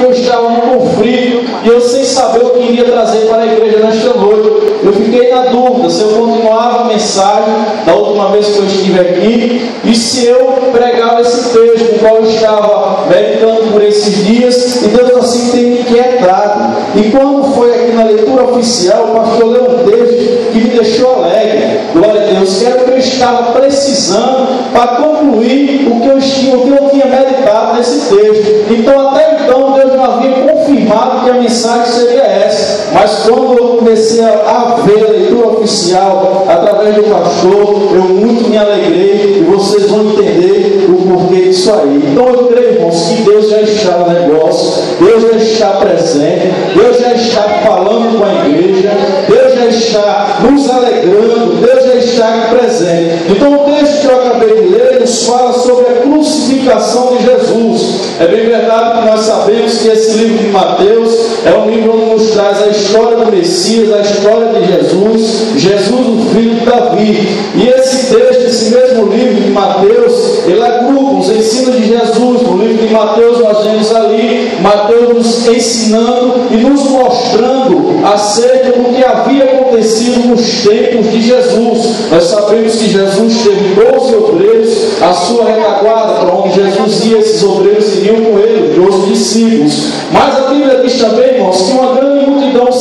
eu estava no conflito e eu sem saber o que iria trazer para a igreja nesta noite. Eu fiquei na dúvida se eu continuava a mensagem da última vez que eu estive aqui e se eu pregava esse texto no qual eu estava meditando por esses dias, e Deus assim tem me inquietado. E quando foi aqui na leitura oficial, o pastor leu um texto que me deixou alegre. Glória a Deus, que era o que eu estava precisando para concluir o que eu tinha meditado nesse texto. Então até então Deus não havia confirmado que a mensagem seria essa, mas quando eu comecei a ver a leitura oficial através do pastor, eu muito me alegrei, e vocês vão entender o porquê disso aí. Então eu creio, irmãos, que Deus já está no negócio, Deus já está presente, Deus já está falando com a igreja, Deus já está nos alegrando, Deus já está aqui presente. Então o texto que eu acabei de ler nos fala sobre a crucificação de Jesus. É bem verdade que nós sabemos que esse livro de Mateus é um livro onde nos traz a história do Messias, a história de Jesus, o filho de Davi. E esse texto, esse mesmo livro de Mateus, ele agrupa os ensinos de Jesus. No livro de Mateus nós vemos ali Mateus nos ensinando e nos mostrando acerca do que havia acontecido nos tempos de Jesus. Nós sabemos que Jesus teve 12 obreiros à sua retaguarda, para onde Jesus ia, esses obreiros iriam com ele, 12 discípulos. Mas a Bíblia diz também, irmãos, que uma grande multidão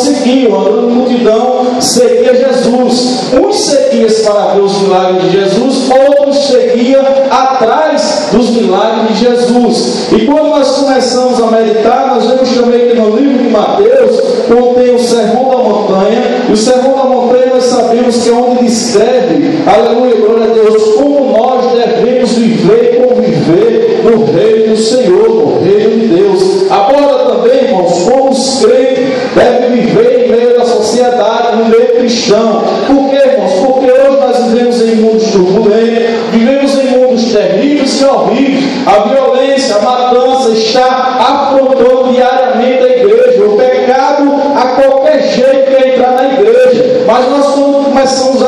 seguia Jesus. Uns seguiam para ver os milagres de Jesus, outros seguiam atrás dos milagres de Jesus. E quando nós começamos a meditar, nós vemos também que no livro de Mateus contém o Sermão da Montanha, e o Sermão da Montanha nós sabemos que é onde descreve, aleluia, glória a Deus, como nós devemos viver e conviver no reino do Senhor, no reino de Deus. Aborda também, irmãos, como os crentes devem viver em meio da sociedade, no meio cristão. Por quê, irmãos? Porque hoje nós vivemos em mundos turbulentos, vivemos em mundos terríveis e horríveis. A violência, a matança está afrontando diariamente a igreja. O pecado a qualquer jeito quer entrar na igreja. Mas nós, quando começamos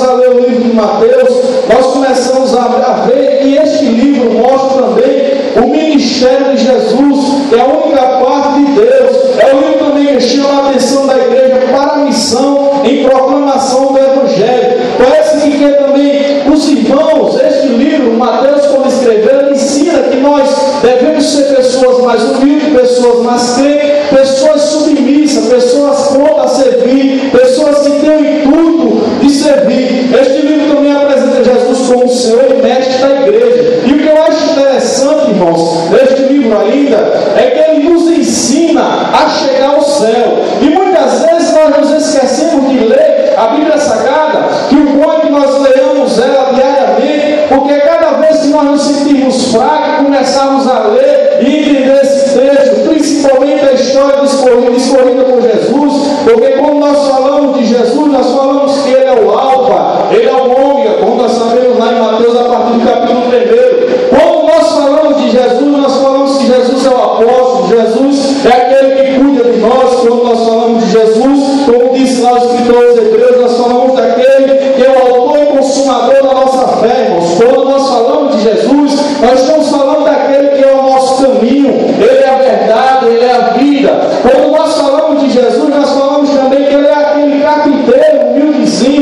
a ler o livro de Mateus, nós começamos a ver que este livro mostra também o ministério de Jesus, que é a única parte de Deus. É o livro também que chama a atenção da igreja para a missão em proclamação do Evangelho. Parece que quer também os irmãos, este livro, Mateus, quando escreveu, ele ensina que nós devemos ser pessoas mais humildes, pessoas mais crentes, pessoas submissas, pessoas prontas a servir, pessoas que têm o intuito de servir. Este livro também apresenta Jesus como o Senhor e Mestre da igreja. E o que eu acho interessante, irmãos, neste livro ainda, é que ele nos ensina a chegar ao céu. E muitas vezes nós nos esquecemos de ler a Bíblia Sagrada, que o bom é que nós leamos ela diariamente, porque cada vez que nós nos sentimos fracos, começarmos a ler e entender esse texto, principalmente a história discorrida por Jesus, porque quando nós falamos de Jesus, nós falamos que ele é o Alfa, ele é o Ômega, como nós sabemos lá em Mateus, a partir do capítulo 1. Quando nós falamos de Jesus, nós falamos que Jesus é o apóstolo, Jesus é aquele que cuida de nós. Quando nós falamos de Jesus, como disse lá o escritor aos Hebreus, nós falamos daquele que é o autor e consumador da nossa fé, irmãos. Quando nós falamos de Jesus, nós estamos falando daquele que é o nosso caminho, ele é a verdade, ele é a vida. Quando nós falamos de Jesus, nós falamos também que ele é aquele carpinteiro humildezinho,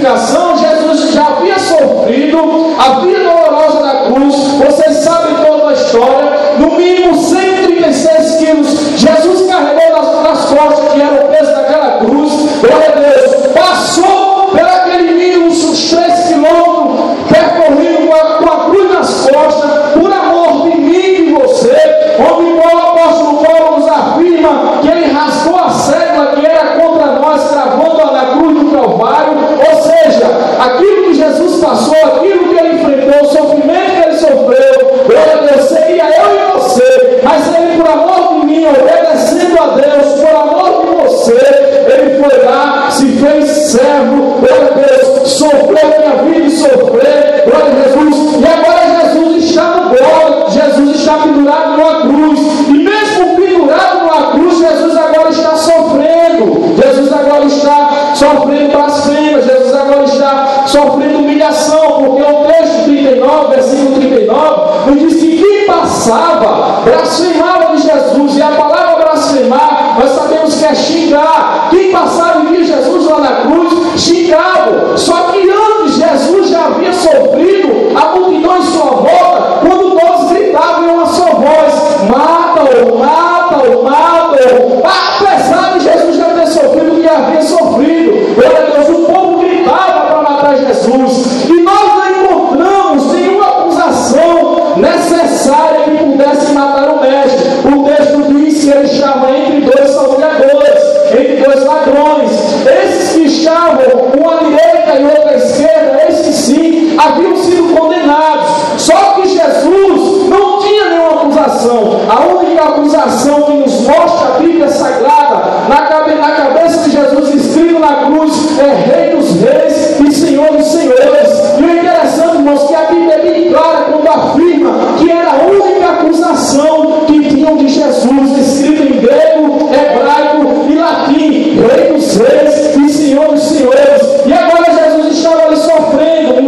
explicação. Jesus já havia sofrido a vida dolorosa da cruz. Vocês sabem toda a história. No mínimo 136 quilos Jesus carregou nas costas, que era o peso daquela cruz. Glória a Deus. Passou por aquele mínimo uns 3 quilômetros percorrido com a cruz nas costas, por amor de mim e de você, onde o apóstolo Paulo nos afirma que ele rasgou a cédula que era contra nós, cravando-a na cruz do Calvário. Ou seja, aquilo que Jesus passou, aquilo que ele enfrentou, o sofrimento que ele sofreu, glória a Deus, seria eu e você, mas ele, por amor de mim, obedecendo a Deus, por amor de você, ele foi lá, se fez servo, glória a Deus, sofreu minha vida e sofrer, glória a Jesus, e agora Jesus está no Gólgota, Jesus está pendurado numa cruz, e mesmo pendurado numa cruz, Jesus agora está sofrendo, Jesus agora está sofrendo blasfêmia, Jesus agora está sofrendo humilhação, porque o texto 39, versículo 39, nos diz que quem passava, blasfemava de Jesus, e a palavra blasfemar, nós sabemos que é xingar. Quem passava e via Jesus lá na cruz, xingava. Só que antes Jesus já havia sofrido a multidão em sua volta, quando todos gritavam em uma só voz: mata-o, mata-o, mata-o. Apesar de Jesus já ter sofrido o que havia sofrido, glória a Deus, o povo gritava para matar Jesus, e nós não encontramos nenhuma acusação necessária que pudesse matar o mestre. O texto diz que ele estava entre dois salteadores, entre dois ladrões. Esses que estavam, um à direita e outro à esquerda, esses sim haviam sido condenados. Só que Jesus não tinha nenhuma acusação. A única acusação que nos mostra a Bíblia Sagrada, na cabeça de Jesus escrito na cruz, é Rei dos Reis e Senhor dos Senhores. E o interessante, irmãos, que a Bíblia é bem clara quando afirma que era a única acusação que tinham de Jesus, escrito em grego, hebraico e latim: Rei dos Reis e Senhor dos Senhores. E agora Jesus estava ali sofrendo,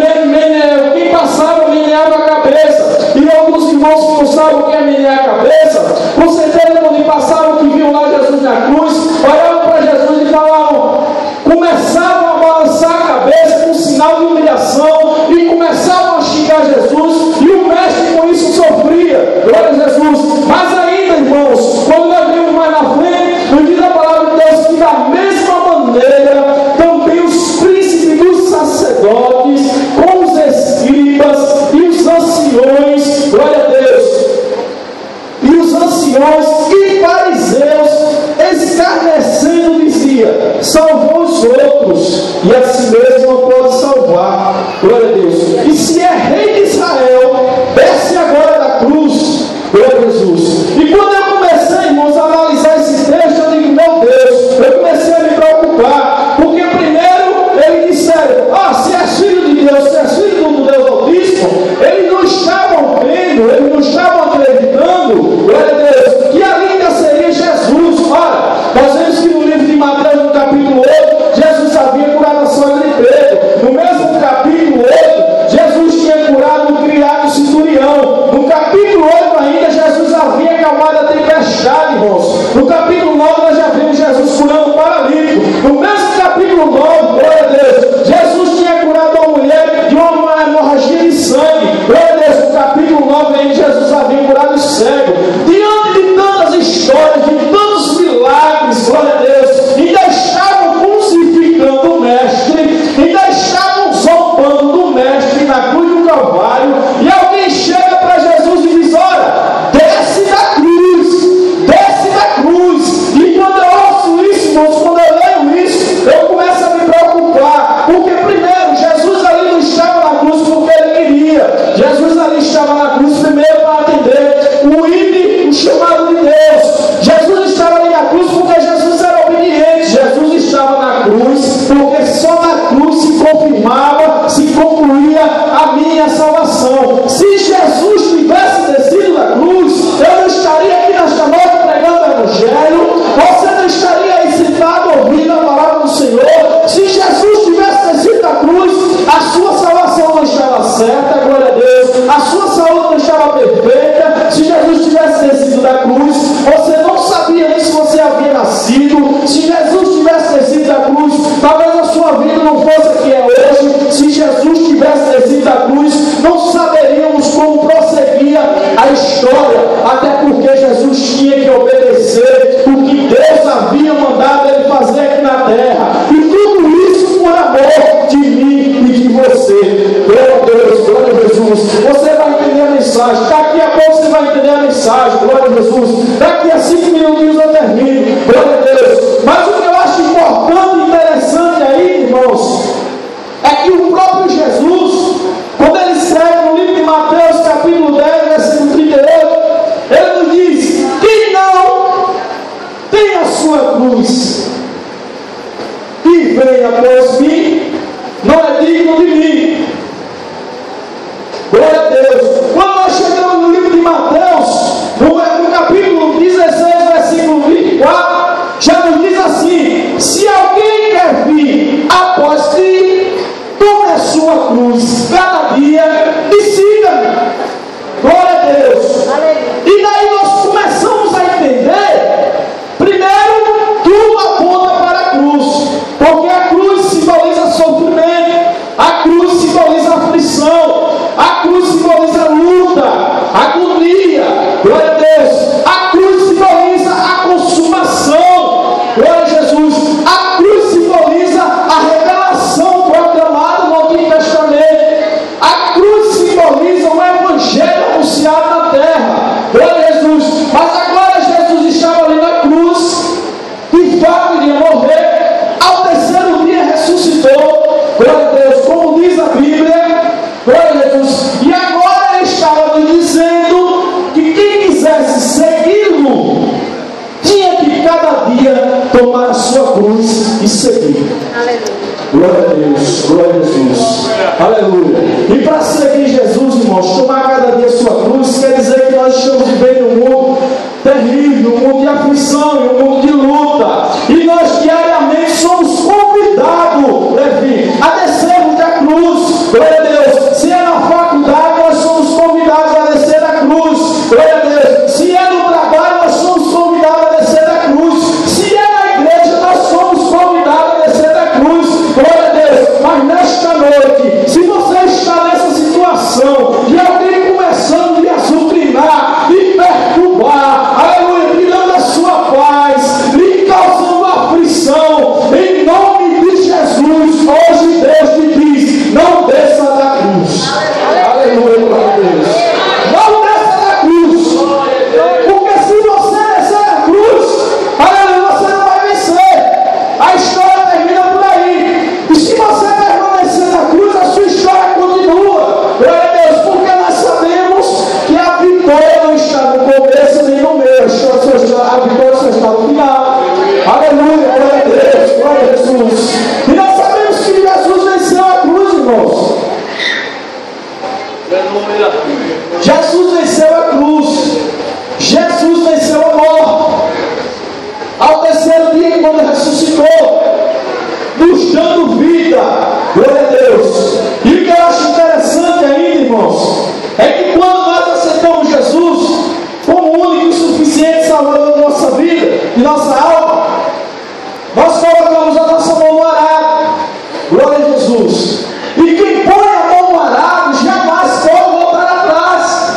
quem passava meneava a cabeça. E alguns irmãos que não sabem o que é menear a cabeça, com certeza quando passavam, que viam lá Jesus na cruz, olhavam para Jesus e falavam, começavam a balançar a cabeça com sinal de humilhação, e começavam a xingar Jesus, e o mestre com isso sofria, glória a Jesus. Mas ainda, irmãos, quando nós vemos mais na frente, nos diz a palavra de Deus que da mesma maneira também os príncipes dos sacerdotes, com os escribas e os anciões, glória a Deus, e os anciões e fariseus, escarnecendo, dizia: salvou os outros, e a si mesmo não pode salvar, glória a Deus. E se é rei de Israel, desce agora da cruz, glória a Jesus. E quando eu comecei, irmãos, a analisar esse texto, eu digo: meu Deus, eu comecei a me preocupar, porque primeiro eles disseram: se és filho de Deus, se és filho do Deus Altíssimo, eles não estavam vendo, eles não estavam acreditando, glória a Deus, que ali ainda seria Jesus. Olha, nós vemos que no livro de Mateus, no capítulo 8, Jesus havia curado a sogra de Pedro. No mesmo capítulo 8, Jesus tinha curado o criado centurião. No capítulo 8 ainda, Jesus havia acalmado a tempestade, irmãos. No capítulo 9, nós já vimos Jesus curando o paralítico. No mesmo capítulo 9, glória a Deus, Jesus tinha curado uma mulher de uma hemorragia de sangue. Glória a Deus, no capítulo 9 ainda, Jesus havia curado o cego. Diante de tantas histórias, de tantos milagres, glória a Deus, ainda estavam crucificando o mestre, ainda estavam zombando do mestre na cruz do Calvário, e alguém chega para Jesus e diz: olha, desce da cruz, história, até porque Jesus tinha que obedecer o que Deus havia mandado ele fazer aqui na terra, e tudo isso por amor de mim e de você. Glória a Deus, glória a Jesus. Você vai entender a mensagem, daqui a pouco você vai entender a mensagem, glória a Jesus. Daqui a 5 minutinhos eu termino, glória a Deus. Mas o que eu acho importante e interessante aí, irmãos, é que o próprio Jesus, quando ele escreve no livro de Mateus, capítulo 10, versículo 38, ele nos diz: quem não tem a sua cruz e vem após mim, não é digno de mim. Glória a Deus. Quando nós chegamos no livro de Mateus, no capítulo 16, versículo 24, já nos diz assim: se alguém quer vir após ti, tome a sua cruz cada dia e siga-me. Glória a Deus. E daí nós começamos a entender, primeiro, tudo aponta para a cruz, porque a cruz simboliza sofrimento, a cruz simboliza aflição, a cruz simboliza luta, agonia. Glória a Deus. A cruz simboliza a consumação. Glória a Jesus. A cruz simboliza a revelação proclamada no Antigo Testamento. A cruz simboliza o Evangelho anunciado na terra. Glória a Jesus. Mas agora Jesus estava ali na cruz, de fato iria morrer, ao terceiro dia ressuscitou. Glória a Deus, como diz a Bíblia. Glória a Jesus. E agora ele estava nos dizendo que quem quisesse segui-lo tinha que cada dia tomar a sua cruz e seguir. Aleluia. Glória a Deus, glória a Jesus. Aleluia. E para seguir Jesus, irmãos, tomar cada dia a sua cruz, quer dizer que nós estamos vivendo um mundo terrível, um mundo de aflição, um mundo de luta. E nós diariamente somos convidados, Levi, a descermos da cruz. Glória a Deus. Se é na faculdade, nós somos convidados a descer da cruz. Glória a Deus. Se é no trabalho, nós somos convidados a descer da cruz. Se é na igreja, nós somos convidados a descer da cruz. Glória a Deus. Mas nesta noite, se você está nessa situação de alguém começando a lhe azucrinar e perturbar, aleluia, tirando a sua paz, lhe causando aflição, em nome de Jesus, hoje Deus te diz: não desça da cruz. Aleluia, glória a Deus. Não desça da cruz, porque se você descer da cruz, aleluia, você não vai vencer. A história termina por aí. E se você permanecer na cruz, a sua história continua. Glória a Deus, porque nós sabemos que a vitória não está no começo nem no meio, a vitória só está no final. Aleluia, glória a Deus, glória a Jesus. E nós sabemos que Jesus venceu a cruz, irmãos. Jesus venceu a cruz. Jesus venceu a morte. Ao terceiro dia, quando ele ressuscitou, nos dando vida. Glória a Deus. E o que eu acho interessante ainda, irmãos, é que quando nós aceitamos Jesus como o único e suficiente Salvador da nossa vida, de nossa alma, nós colocamos a nossa mão no arado. Glória a Jesus. E quem põe a mão no arado jamais pode voltar atrás.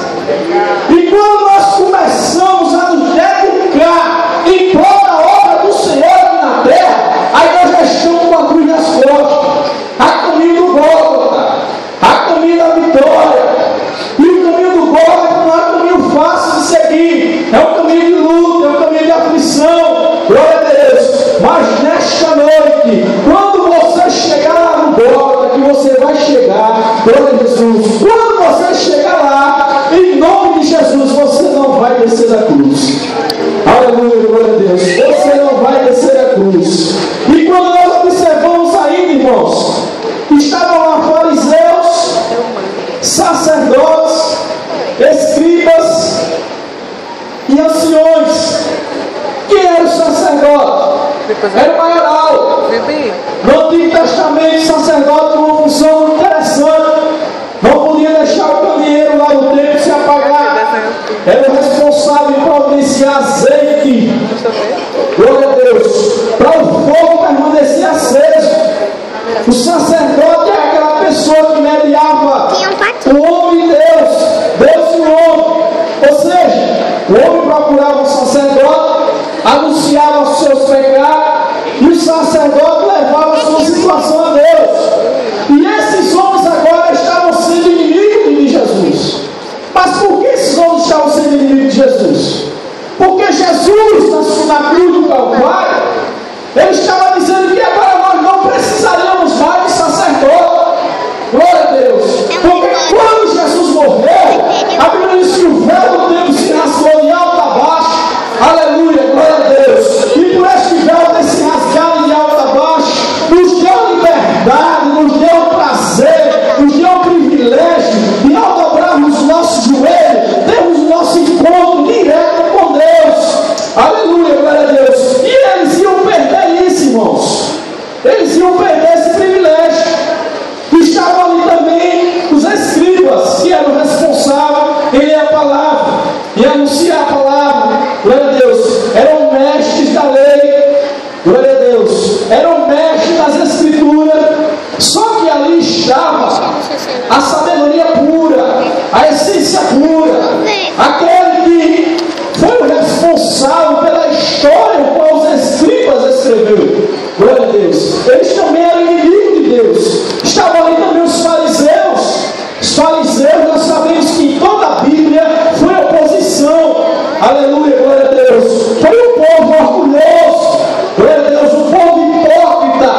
E quando nós começamos a nos dedicar em prol da obra do Senhor aqui na terra, aí nós já estamos com a cruz nas costas, a caminho do Gólgota, a caminho da vitória. E o caminho do Gólgota não é um caminho fácil de seguir, é um caminho de luta, é um caminho de aflição. Glória a Deus. Mas nesta noite, quando você chegar lá no Gólgota, que você vai chegar, glória a Jesus, quando você chegar lá, em nome de Jesus, você não vai descer da cruz. Aleluia, glória a Deus. Você não vai descer da cruz. E quando nós observamos ainda, irmãos, estavam lá fariseus, sacerdotes, escribas e anciões. Quem era o sacerdote? Era o maioral. No Antigo Testamento, o sacerdote tinha uma função muito interessante. Não podia deixar o candeeiro lá no templo se apagar. Era o responsável em providenciar azeite. Glória a Deus. Para o fogo permanecer aceso. O sacerdote é aquela pessoa que mediava o homem e Deus, Deus e o homem. Ou O homem procurava um sacerdote, anunciava os seus pecados, e o sacerdote levava a sua situação a Deus. E esses homens agora estavam sendo inimigos de Jesus. Mas por que esses homens estavam sendo inimigos de Jesus? Porque Jesus, na cruz do Calvário, ele estava dizendo que agora nós não precisaríamos mais de sacerdote. Glória a Deus. Porque quando Jesus morreu, a Bíblia diz que o véu do templo se rasgou de alto a baixo. Aleluia, glória a Deus. E por este véu ter se rasgado de alto a baixo, nos deu liberdade, nos deu prazer, nos deu o privilégio de, ao dobrarmos os nossos joelhos, termos o nosso encontro direto com Deus. Aleluia, glória a Deus. E eles iam perder isso, irmãos. Eles iam perder esse privilégio. Estavam ali também os escribas, que eram responsáveis em ler a palavra e anunciar a palavra. Glória a Deus. Eram mestres da lei. Glória a Deus. Eram mestres das escrituras. Só que ali estava a sabedoria pura, a essência pura, aquele que foi o responsável pela história com os escribas escreveu. Glória a Deus. Eles também eram inimigos de Deus. Estavam ali também os fariseus. Os fariseus, nós sabemos que em toda a Bíblia foi oposição. Aleluia, glória a Deus. Foi um povo orgulhoso. Glória a Deus, um povo hipócrita.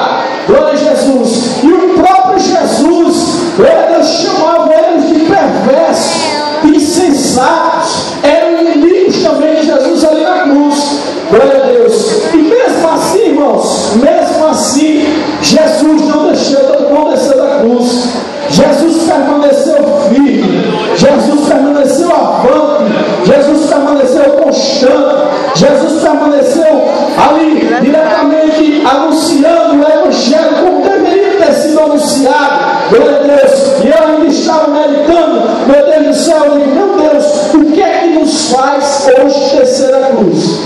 Glória a Jesus. E o próprio Jesus, glória a Deus, chamava eles de perversos, de insensatos. Eram inimigos também de Jesus ali na cruz. Glória a Deus. E mesmo assim, irmãos, mesmo assim, Jesus não desceu da cruz. Jesus permaneceu firme. Jesus permaneceu avante. Jesus permaneceu constante. Jesus permaneceu ali diretamente anunciando o Evangelho como deveria ter sido anunciado. Glória a Deus. E eu ainda estava meditando, meu Deus do céu, eu digo, meu Deus, o que é que nos faz hoje descer da cruz?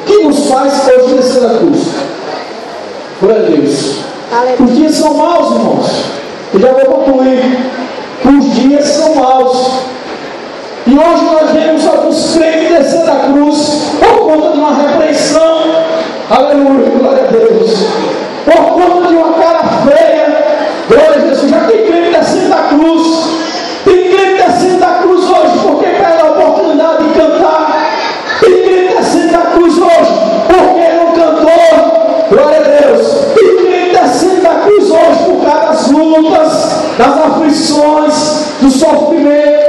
O que nos faz hoje descer da cruz? Glória a Deus. Os dias são maus, irmãos. Eu já vou concluir. Os dias são maus. E hoje nós vemos alguns crentes descer da cruz por conta de uma repreensão. Aleluia, glória a Deus. Por conta de uma cara feia. Glória a Deus. Já tem crente descendo da cruz. Tem crente descendo da cruz hoje porque perde a oportunidade de cantar. Tem crente descendo da cruz hoje porque não cantou. Glória a Deus. Tem crente descendo da cruz hoje por causa das lutas, das aflições, do sofrimento.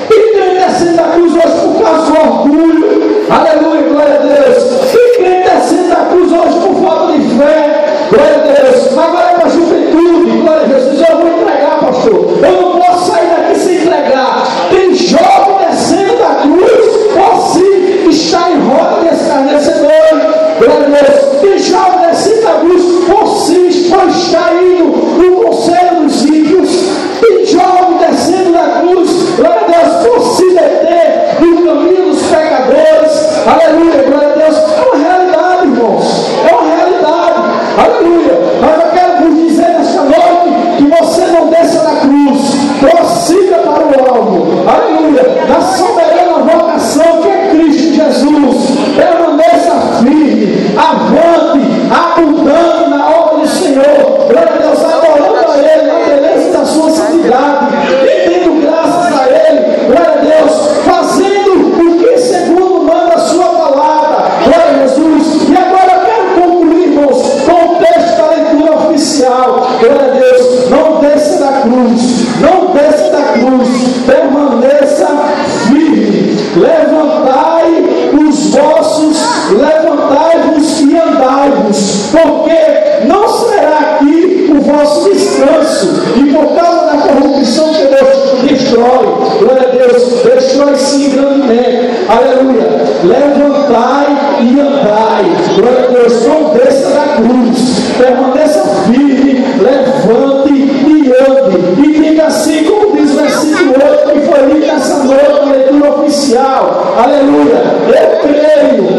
Tem crente descendo da cruz hoje por causa do orgulho. Aleluia, glória a Deus. Tem crente descendo da cruz hoje por falta de fé. Glória a Deus. Agora é para a juventude. Glória a Deus. Eu vou entregar, pastor. Eu não posso sair daqui sem entregar. Tem jovem descendo da cruz por si está em roda de escarnecedor. Glória a Deus. Tem jovem descendo da cruz por si está indo no conselho dos ímpios. Tem jovem descendo da cruz. Glória a Deus. Por se deter no caminho dos pecadores. Aleluia. Glória a Deus. É uma realidade, irmãos. É uma realidade. Aleluia. Mas eu quero vos dizer nesta noite que você não desça da cruz. Prossiga para o alvo. Aleluia. Na soberana vocação que é Cristo Jesus. Permaneça firme. Avante. Abundante na obra do Senhor. Glória a Deus. Adorando a Ele na beleza da sua santidade. E tendo graças a Ele. Glória a Deus. Fazendo o que segundo manda a sua palavra. Glória a Jesus. E agora eu quero concluir, irmãos, com o texto da leitura oficial. Glória a Deus. Não desça da cruz. Não desça da cruz. Permaneça firme. Levantai os vossos, levantai-vos e andai-vos, porque não será aqui o vosso descanso, e por causa da corrupção que Deus destrói, glória a Deus, destrói sim grandemente, aleluia, levantai e andai, glória a Deus, não desça da cruz, permaneça firme, levante e ande, e diga assim como diz o versículo 8 que foi lido nessa noite na leitura oficial, aleluia, eu creio